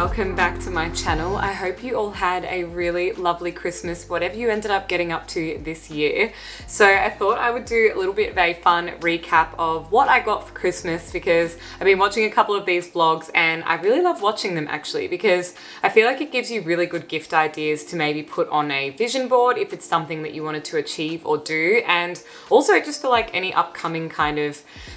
welcome back to my channel. I hope you all had a really lovely Christmas, whatever you ended up getting up to this year. So I thought I would do a little bit of a fun recap of what I got for Christmas, because I've been watching a couple of these vlogs and I really love watching them actually, because I feel like it gives you really good gift ideas to maybe put on a vision board if it's something that you wanted to achieve or do, and also just for like any upcoming kind of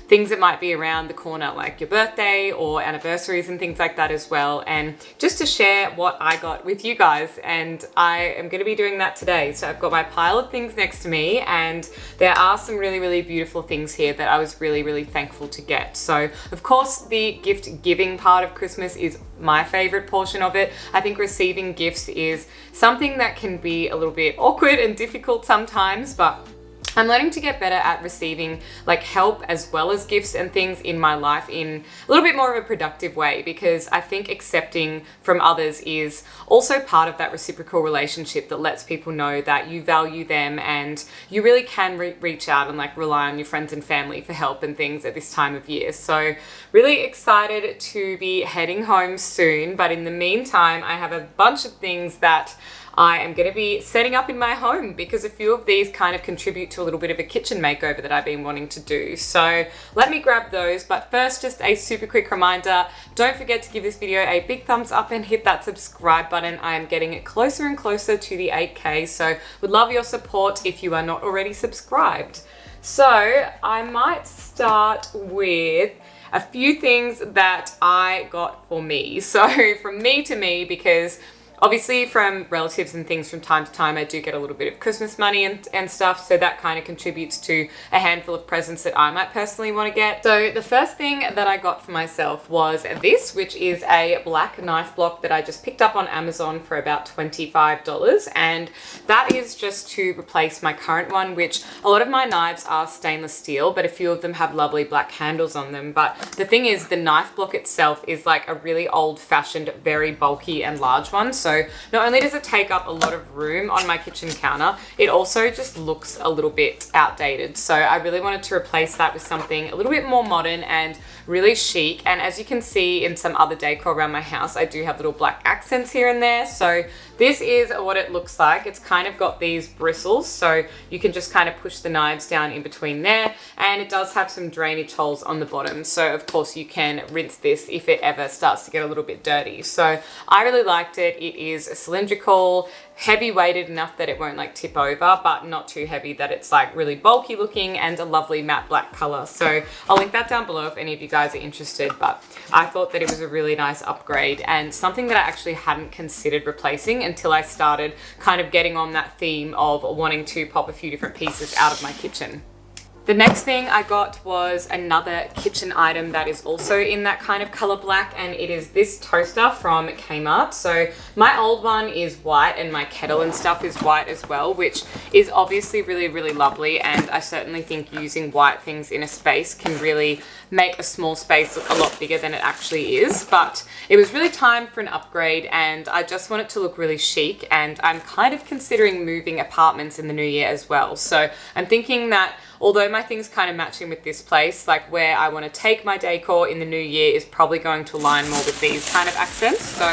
things that might be around the corner, like your birthday or anniversaries and things like that as well, and just to share what I got with you guys. And I am going to be doing that today. So I've got my pile of things next to me, and there are some really beautiful things here that I was really thankful to get. So of course the gift giving part of Christmas is my favorite portion of it. I think receiving gifts is something that can be a little bit awkward and difficult sometimes, but I'm learning to get better at receiving like help as well as gifts and things in my life in a little bit more of a productive way, because I think accepting from others is also part of that reciprocal relationship that lets people know that you value them and you really can reach out and like rely on your friends and family for help and things at this time of year. So really excited to be heading home soon, but in the meantime I have a bunch of things that I am going to be setting up in my home, because a few of these kind of contribute to a little bit of a kitchen makeover that I've been wanting to do. So let me grab those. But first, just a super quick reminder, don't forget to give this video a big thumbs up and hit that subscribe button. I am getting closer and closer to the 8K, so would love your support if you are not already subscribed. So I might start with a few things that I got for me. So from me to me, because obviously from relatives and things from time to time I do get a little bit of Christmas money and stuff, so that kind of contributes to a handful of presents that I might personally want to get. So the first thing that I got for myself was this, which is a black knife block that I just picked up on Amazon for about $25, and that is just to replace my current one, which a lot of my knives are stainless steel, but a few of them have lovely black handles on them. But the thing is, the knife block itself is like a really old-fashioned, very bulky and large one. So not only does it take up a lot of room on my kitchen counter, it also just looks a little bit outdated. So I really wanted to replace that with something a little bit more modern and really chic. And as you can see in some other decor around my house, I do have little black accents here and there. So this is what it looks like. It's kind of got these bristles, so you can just kind of push the knives down in between there, and it does have some drainage holes on the bottom. So of course you can rinse this if it ever starts to get a little bit dirty. So I really liked it. It is cylindrical, heavy weighted enough that it won't like tip over, but not too heavy that it's like really bulky looking, and a lovely matte black color. So I'll link that down below if any of you guys are interested, but I thought that it was a really nice upgrade and something that I actually hadn't considered replacing until I started kind of getting on that theme of wanting to pop a few different pieces out of my kitchen. The next thing I got was another kitchen item that is also in that kind of color black, and it is this toaster from Kmart. So my old one is white and my kettle and stuff is white as well, which is obviously really lovely, and I certainly think using white things in a space can really make a small space look a lot bigger than it actually is. But it was really time for an upgrade, and I just want it to look really chic, and I'm kind of considering moving apartments in the new year as well. So I'm thinking that although my things kind of match in with this place, like where I want to take my decor in the new year is probably going to align more with these kind of accents. So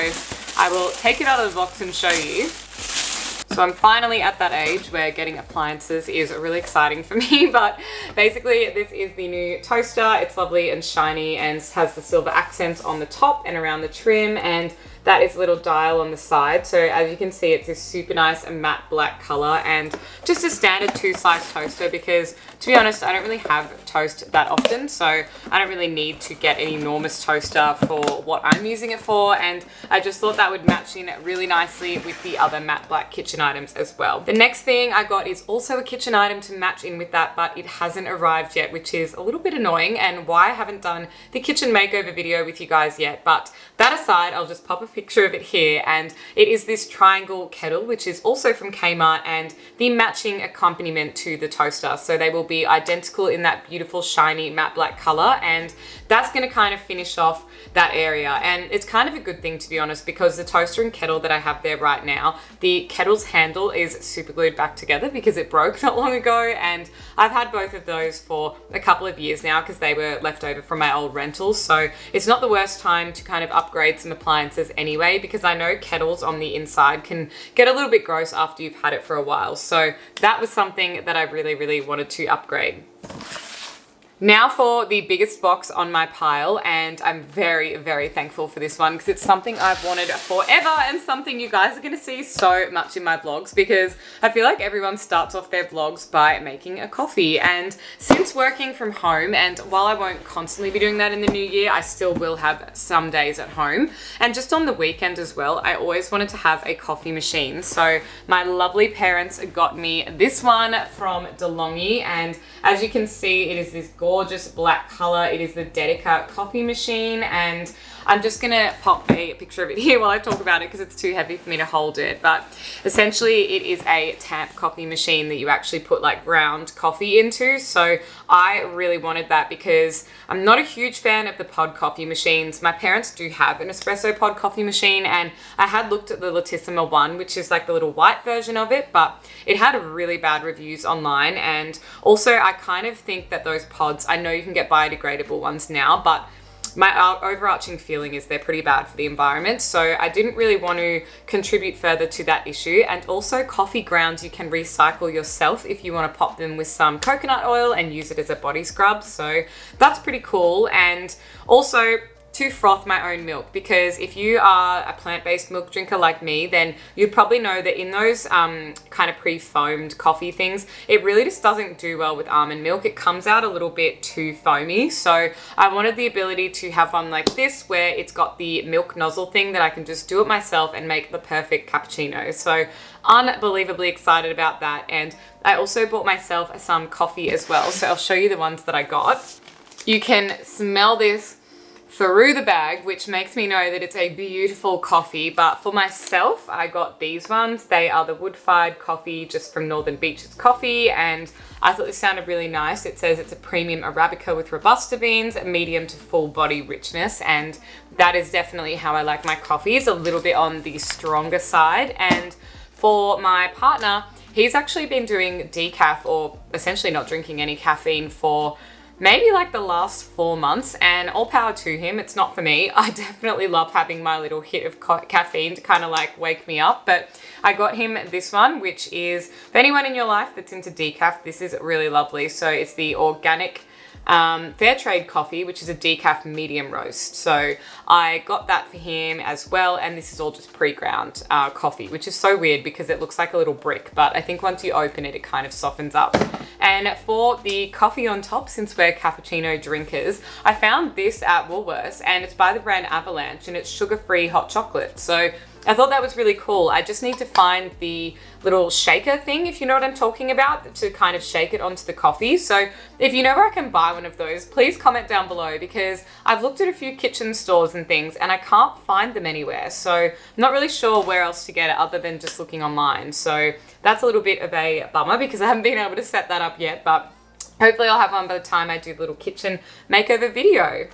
I will take it out of the box and show you. So I'm finally at that age where getting appliances is really exciting for me, but basically this is the new toaster. It's lovely and shiny and has the silver accents on the top and around the trim, and that is a little dial on the side. So as you can see, it's this super nice and matte black color, and just a standard 2-slice toaster, because to be honest, I don't really have toast that often, so I don't really need to get an enormous toaster for what I'm using it for, and I just thought that would match in really nicely with the other matte black kitchen items as well. The next thing I got is also a kitchen item to match in with that, but it hasn't arrived yet, which is a little bit annoying, and why I haven't done the kitchen makeover video with you guys yet. But that aside, I'll just pop a picture of it here, and it is this triangle kettle, which is also from Kmart, and the matching accompaniment to the toaster. So they will be identical in that beautiful shiny matte black color, and that's going to kind of finish off that area. And it's kind of a good thing, to be honest, because the toaster and kettle that I have there right now, the kettle's handle is super glued back together because it broke not long ago, and I've had both of those for a couple of years now because they were left over from my old rentals. So it's not the worst time to kind of upgrade some appliances anyway, because I know kettles on the inside can get a little bit gross after you've had it for a while. So that was something that I really, really wanted to upgrade. Now for the biggest box on my pile, and I'm very, very thankful for this one because it's something I've wanted forever and something you guys are going to see so much in my vlogs, because I feel like everyone starts off their vlogs by making a coffee. And since working from home, and while I won't constantly be doing that in the new year, I still will have some days at home. And just on the weekend as well, I always wanted to have a coffee machine. So my lovely parents got me this one from DeLonghi, and as you can see, it is this gorgeous black color. It is the Dedica coffee machine, and I'm just gonna pop a picture of it here while I talk about it because it's too heavy for me to hold it. But essentially it is a tamp coffee machine that you actually put like ground coffee into. So I really wanted that because I'm not a huge fan of the pod coffee machines. My parents do have an espresso pod coffee machine, and I had looked at the Latissima one, which is like the little white version of it, but it had really bad reviews online. And also I kind of think that those pods, I know you can get biodegradable ones now, but my overarching feeling is they're pretty bad for the environment. So I didn't really want to contribute further to that issue. And also coffee grounds you can recycle yourself if you want to pop them with some coconut oil and use it as a body scrub. So that's pretty cool. And also to froth my own milk, because if you are a plant-based milk drinker like me, then you'd probably know that in those kind of pre-foamed coffee things, it really just doesn't do well with almond milk. It comes out a little bit too foamy. So I wanted the ability to have one like this where it's got the milk nozzle thing that I can just do it myself and make the perfect cappuccino. So unbelievably excited about that. And I also bought myself some coffee as well. So I'll show you the ones that I got. You can smell this through the bag, which makes me know that it's a beautiful coffee. But for myself, I got these ones. They are the wood-fired coffee just from Northern Beaches Coffee, and I thought this sounded really nice. It says it's a premium Arabica with Robusta beans, medium to full body richness, and that is definitely how I like my coffees, a little bit on the stronger side. And for my partner, he's actually been doing decaf, or essentially not drinking any caffeine, for maybe like the last 4 months, and all power to him. It's not for me. I definitely love having my little hit of caffeine to kind of like wake me up. But I got him this one, which is, for anyone in your life that's into decaf, this is really lovely. So it's the organic fair trade coffee, which is a decaf medium roast. So I got that for him as well, and this is all just pre-ground coffee, which is so weird because it looks like a little brick, but I think once you open it, it kind of softens up. And for the coffee on top, since we're cappuccino drinkers, I found this at Woolworths, and it's by the brand Avalanche, and it's sugar-free hot chocolate. So I thought that was really cool. I just need to find the little shaker thing, if you know what I'm talking about, to kind of shake it onto the coffee. So if you know where I can buy one of those, please comment down below, because I've looked at a few kitchen stores and things and I can't find them anywhere. So I'm not really sure where else to get it other than just looking online. So that's a little bit of a bummer because I haven't been able to set that up yet, but hopefully I'll have one by the time I do the little kitchen makeover video.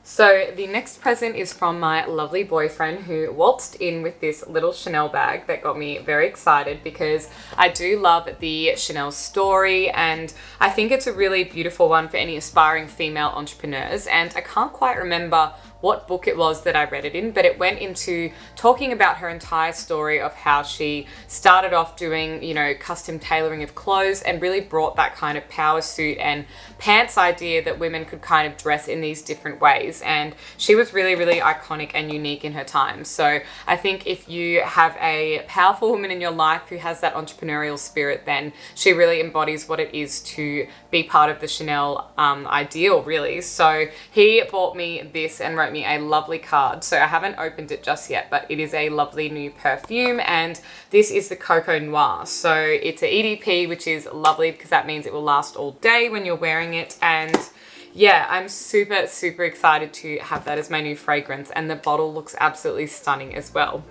So the next present is from my lovely boyfriend, who waltzed in with this little Chanel bag that got me very excited because I do love the Chanel story, and I think it's a really beautiful one for any aspiring female entrepreneurs. And I can't quite remember what book it was that I read it in, but it went into talking about her entire story of how she started off doing, you know, custom tailoring of clothes, and really brought that kind of power suit and pants idea that women could kind of dress in these different ways. And she was really, really iconic and unique in her time. So I think if you have a powerful woman in your life who has that entrepreneurial spirit, then she really embodies what it is to be part of the Chanel ideal, really. So he bought me this and wrote me a lovely card. So I haven't opened it just yet, but it is a lovely new perfume, and this is the Coco Noir. So it's an EDP, which is lovely because that means it will last all day when you're wearing it. And yeah, I'm super, super excited to have that as my new fragrance, and the bottle looks absolutely stunning as well.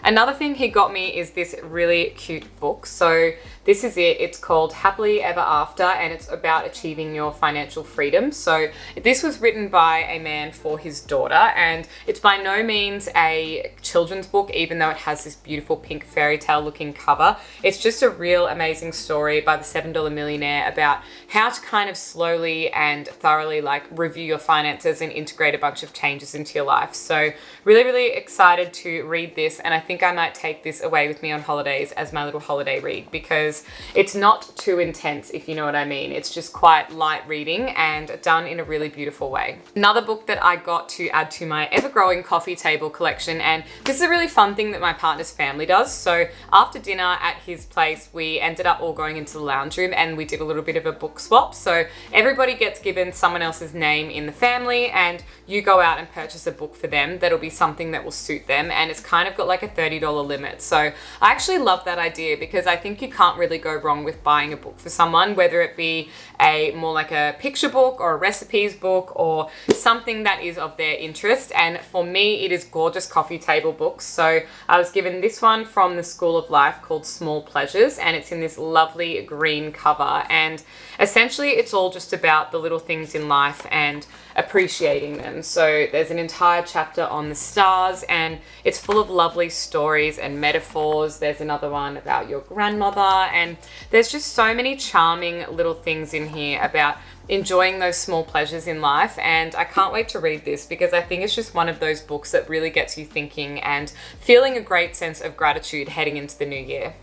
another thing he got me is this really cute book. So this is it. It's called Happily Ever After, and it's about achieving your financial freedom. So this was written by a man for his daughter, and it's by no means a children's book, even though it has this beautiful pink fairy tale looking cover. It's just a real amazing story by the $7 Millionaire about how to kind of slowly and thoroughly like review your finances and integrate a bunch of changes into your life. So really excited to read this, and I think I might take this away with me on holidays as my little holiday read, because it's not too intense, if you know what I mean. It's just quite light reading and done in a really beautiful way. Another book that I got to add to my ever-growing coffee table collection, and this is a really fun thing that my partner's family does. So after dinner at his place, we ended up all going into the lounge room and we did a little bit of a book swap. So everybody gets given someone else's name in the family, and you go out and purchase a book for them that'll be something that will suit them, and it's kind of got like a $30 limit. So I actually love that idea, because I think you can't really go wrong with buying a book for someone, whether it be a more like a picture book or a recipes book or something that is of their interest. And for me, it is gorgeous coffee table books. So I was given this one from the School of Life called Small Pleasures, and it's in this lovely green cover, and essentially it's all just about the little things in life and appreciating them. So there's an entire chapter on the stars, and it's full of lovely stories and metaphors. There's another one about your grandmother, and there's just so many charming little things in here about enjoying those small pleasures in life. And I can't wait to read this, because I think it's just one of those books that really gets you thinking and feeling a great sense of gratitude heading into the new year.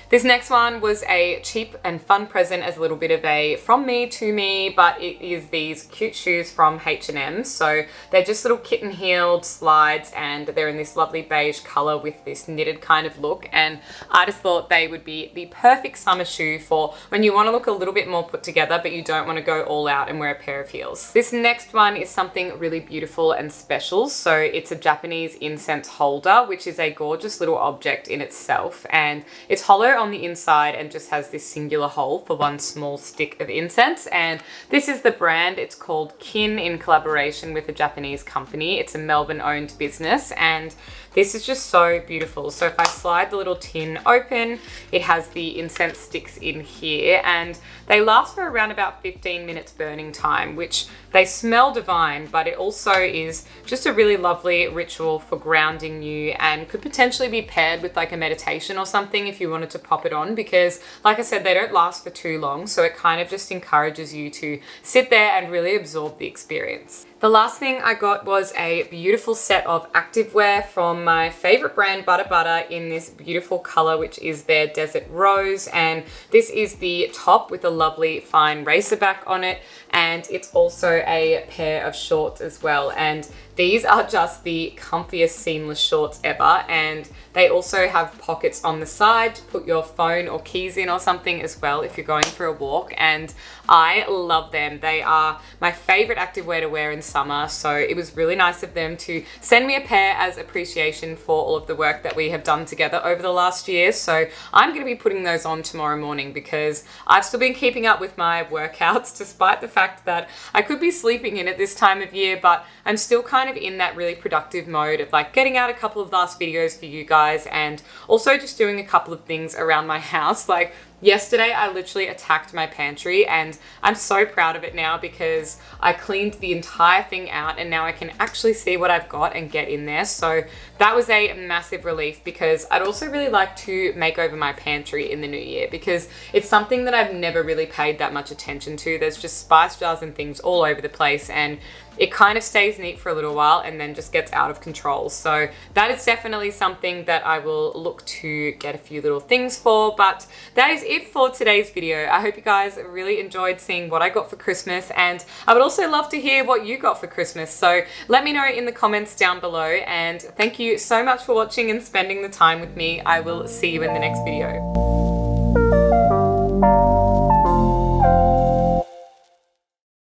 This next one was a cheap and fun present as a little bit of a from me to me, but it is these cute shoes from H&M. So they're just little kitten heeled slides, and they're in this lovely beige color with this knitted kind of look. And I just thought they would be the perfect summer shoe for when you want to look a little bit more put together, but you don't want to go all out and wear a pair of heels. This next one is something really beautiful and special. So it's a Japanese incense holder, which is a gorgeous little object in itself, and it's hollow on the inside and just has this singular hole for one small stick of incense. And this is the brand. It's called Kin, in collaboration with a Japanese company. It's a Melbourne owned business, and this is just so beautiful. So if I slide the little tin open, it has the incense sticks in here, and they last for around about 15 minutes burning time, which they smell divine, but it also is just a really lovely ritual for grounding you, and could potentially be paired with like a meditation or something if you wanted to pop it on, because like I said, they don't last for too long. So it kind of just encourages you to sit there and really absorb the experience. The last thing I got was a beautiful set of activewear from my favorite brand, Butter, in this beautiful color, which is their Desert Rose. And this is the top with a lovely fine racer back on it. And it's also a pair of shorts as well. And these are just the comfiest seamless shorts ever. And they also have pockets on the side to put your phone or keys in or something as well if you're going for a walk. And I love them. They are my favorite activewear to wear in summer. So it was really nice of them to send me a pair as appreciation for all of the work that we have done together over the last year. So I'm going to be putting those on tomorrow morning, because I've still been keeping up with my workouts despite the fact that I could be sleeping in at this time of year, but I'm still kind of in that really productive mode of like getting out a couple of last videos for you guys, and also just doing a couple of things around my house. Like yesterday, I literally attacked my pantry, and I'm so proud of it now, because I cleaned the entire thing out and now I can actually see what I've got and get in there. So that was a massive relief, because I'd also really like to make over my pantry in the new year, because it's something that I've never really paid that much attention to. There's just spice jars and things all over the place, and it kind of stays neat for a little while and then just gets out of control. So that is definitely something that I will look to get a few little things for. But that is it for today's video. I hope you guys really enjoyed seeing what I got for Christmas, and I would also love to hear what you got for Christmas. So let me know in the comments down below, and thank you so much for watching and spending the time with me. I will see you in the next video.